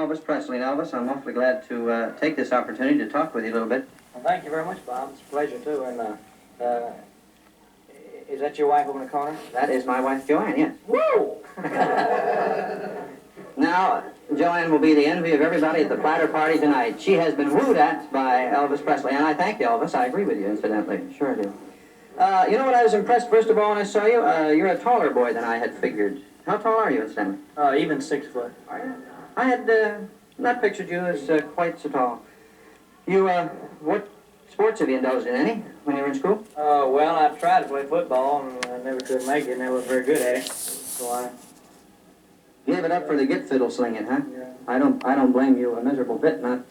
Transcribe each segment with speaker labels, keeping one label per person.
Speaker 1: Elvis Presley. And Elvis, I'm awfully glad to take this opportunity to talk with you a little bit.
Speaker 2: Well, thank you very much, Bob. It's a pleasure, too. And is that your wife over in the corner?
Speaker 1: That is my wife, Joanne, yes.
Speaker 2: Woo!
Speaker 1: Now, Joanne will be the envy of everybody at the platter party tonight. She has been wooed at by Elvis Presley, and I thank you, Elvis. I agree with you, incidentally. Sure I do. You know what I was impressed, first of all, when I saw you? You're a taller boy than I had figured. How tall are you, incidentally?
Speaker 2: Even 6 foot.
Speaker 1: Are you? I had not pictured you as quite so tall. You, what sports have you indulged in, any, when you were in school?
Speaker 2: Well, I tried to play football, and I never could make it, and I was very good at it. So I
Speaker 1: Gave it up for the get fiddle slinging, huh?
Speaker 2: Yeah.
Speaker 1: I don't blame you a miserable bit, not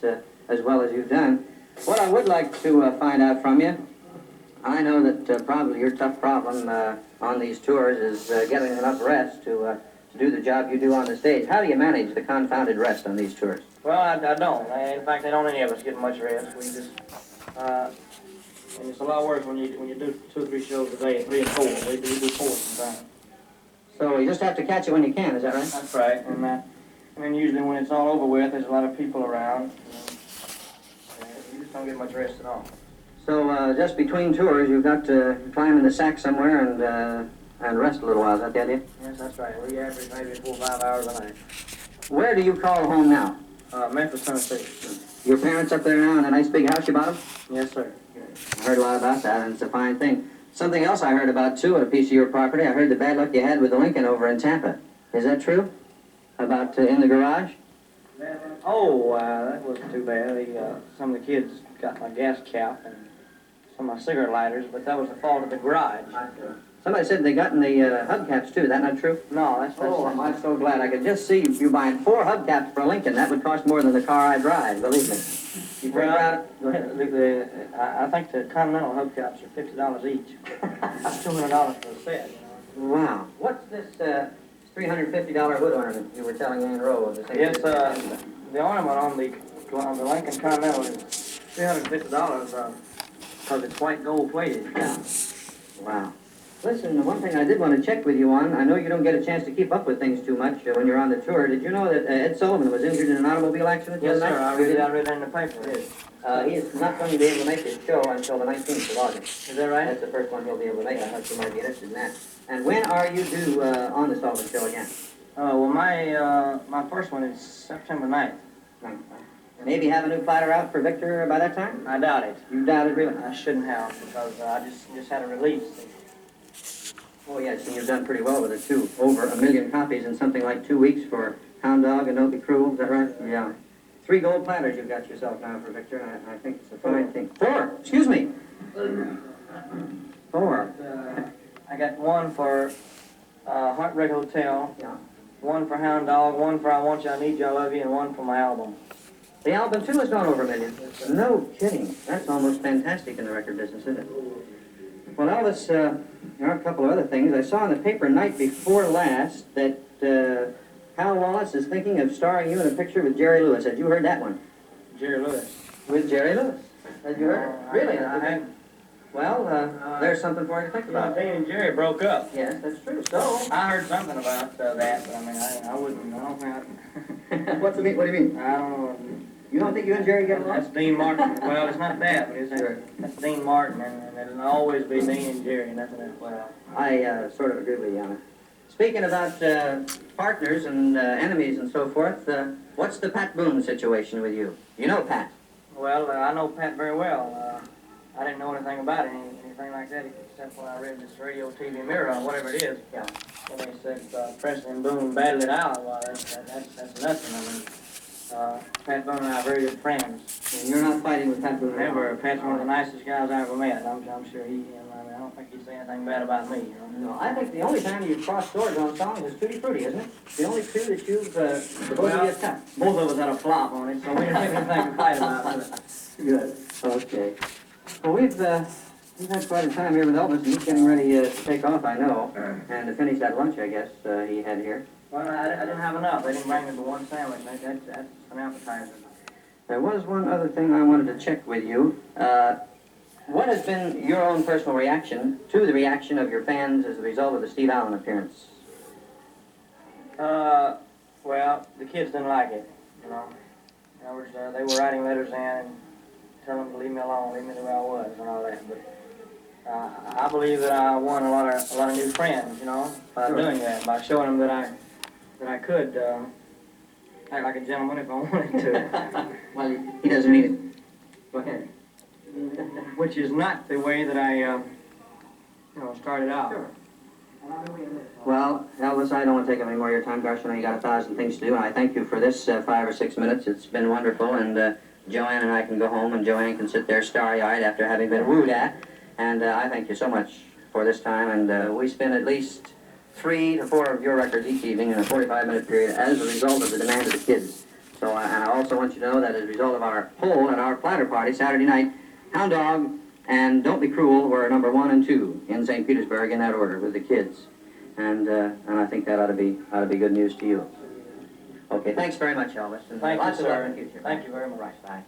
Speaker 1: as well as you've done. What I would like to find out from you, I know that probably your tough problem on these tours is getting enough rest to do the job you do on the stage. How do you manage the confounded rest on these tours?
Speaker 2: Well, I don't. In fact, I don't any of us get much rest. We just, and it's a lot worse when you do 2 or 3 shows a day, 3 and 4. We do 4 sometimes.
Speaker 1: So you just have to catch it when you can, is that right?
Speaker 2: That's right. And then usually when it's all over with, there's a lot of people around. You just don't get much rest at all.
Speaker 1: So just between tours, you've got to climb in the sack somewhere and rest a little while. Is that the idea?
Speaker 2: Yes, that's right. We average maybe 4 or 5 hours a night.
Speaker 1: Where do you call home now?
Speaker 2: Memphis, Tennessee.
Speaker 1: Your parents up there now in a nice big house you bought them?
Speaker 2: Yes, sir.
Speaker 1: I heard a lot about that, and it's a fine thing. Something else I heard about, too, a piece of your property. I heard the bad luck you had with the Lincoln over in Tampa. Is that true? About in the garage?
Speaker 2: Oh, that wasn't too bad. Some of the kids got my gas cap and some of my cigarette lighters, but that was the fault of the garage.
Speaker 1: Somebody said they got in the hubcaps, too. Is that not true?
Speaker 2: No, that's
Speaker 1: I'm so glad. I could just see you buying 4 hubcaps for a Lincoln. That would cost more than the car I drive, believe me.
Speaker 2: Well, I think the Continental hubcaps are $50 each. $200 for a set, you know.
Speaker 1: Wow. What's this $350 hood ornament you were telling Ann Rose?
Speaker 2: Yes, the ornament on the Lincoln Continental is $350 because it's white gold plated.
Speaker 1: Yeah. Wow. Listen, one thing I did want to check with you on, I know you don't get a chance to keep up with things too much when you're on the tour. Did you know that Ed Sullivan was injured in an automobile accident the
Speaker 2: Yes,
Speaker 1: other
Speaker 2: sir.
Speaker 1: night?
Speaker 2: I read it in the paper.
Speaker 1: Yes. He is not going to be able to make his show until the 19th of August.
Speaker 2: Is that right?
Speaker 1: That's the first one he'll be able to make. I thought you might be interested in that. And when are you due on the Sullivan show again?
Speaker 2: Well, my first one is September 9th.
Speaker 1: Maybe have a new platter out for Victor by that time?
Speaker 2: I doubt it.
Speaker 1: You doubt it, really?
Speaker 2: I shouldn't have, because I just had a release.
Speaker 1: Oh, yes, and you've done pretty well with it, too. Over 1 million copies in something like 2 weeks for Hound Dog and Don't Be Cruel, is that right? Yeah. 3 gold platters you've got yourself now for Victor, and I think it's a fine thing. 4! Excuse me! 4.
Speaker 2: I got 1 for Heartbreak Hotel,
Speaker 1: Yeah.
Speaker 2: 1 for Hound Dog, 1 for I Want You, I Need You, I Love You, and 1 for my album.
Speaker 1: The album, too, has gone over 1 million. No kidding. That's almost fantastic in the record business, isn't it? Well, Elvis, there are a couple of other things. I saw in the paper night before last that Hal Wallace is thinking of starring you in a picture with Jerry Lewis. Had you heard that one?
Speaker 2: Jerry Lewis.
Speaker 1: With Jerry Lewis. Had you heard it? Really?
Speaker 2: I hadn't.
Speaker 1: Well, there's something for you to think about.
Speaker 2: Dean and Jerry broke up.
Speaker 1: Yes, that's true. So,
Speaker 2: I heard something about that, but I mean, I don't think
Speaker 1: what do you mean?
Speaker 2: I don't know.
Speaker 1: You don't think you and Jerry get along?
Speaker 2: That's Dean Martin. Well, it's not that, but that's Dean Martin, and it'll always be Dean and Jerry, nothing else.
Speaker 1: Well, I sort of agree with you on it. Speaking about partners and enemies and so forth, what's the Pat Boone situation with you? You know Pat.
Speaker 2: Well, I know Pat very well. I didn't know anything about it, anything like that, except when I read this radio, TV mirror, or whatever it is.
Speaker 1: Yeah.
Speaker 2: When they said Presley and Boone battled it out, well, that's nothing. I mean, Pat Boone and I are very good friends.
Speaker 1: And you're not fighting with Pat Boone?
Speaker 2: Remember, Pat's one of the nicest guys I ever met. I'm sure I don't think he'd say anything bad about me, you know.
Speaker 1: No, I think the only time you've crossed swords on songs is Tutti Frutti, isn't it? The only two that you've, both of you have cut.
Speaker 2: Both of us had a flop on it, so we didn't have anything to fight about.
Speaker 1: Good. Okay. Well, we've had quite a time here with Elvis, and he's getting ready to take off, I know, and to finish that lunch, I guess, he had here.
Speaker 2: Well, I didn't have enough. They didn't bring me but 1 sandwich. That's an appetizer.
Speaker 1: There was one other thing I wanted to check with you. What has been your own personal reaction to the reaction of your fans as a result of the Steve Allen appearance?
Speaker 2: Well, the kids didn't like it. you know. In other words, they were writing letters in and telling them to leave me alone, leave me the way I was, and all that. But I believe that I won a lot of new friends, you know, by doing that, by showing them that I could act like a gentleman if I wanted to.
Speaker 1: Well, he doesn't need it. Go ahead.
Speaker 2: Which is not the way that I, started out.
Speaker 1: Sure. Well, Elvis, I don't want to take up any more of your time. Gosh, I know you got 1,000 things to do, and I thank you for this 5 or 6 minutes. It's been wonderful, and Joanne and I can go home, and Joanne can sit there starry-eyed after having been wooed at. And I thank you so much for this time, and we spin at least 3 to 4 of your records each evening in a 45-minute period as a result of the demand of the kids. So, and I also want you to know that as a result of our poll at our platter party Saturday night, Hound Dog and Don't Be Cruel were number 1 and 2 in St. Petersburg in that order with the kids. And I think that ought to be good news to you. Okay, thanks very much, Elvis. And
Speaker 2: Thank you,
Speaker 1: lots of luck
Speaker 2: sir.
Speaker 1: in the future.
Speaker 2: Thank you very much.
Speaker 1: Right, bye.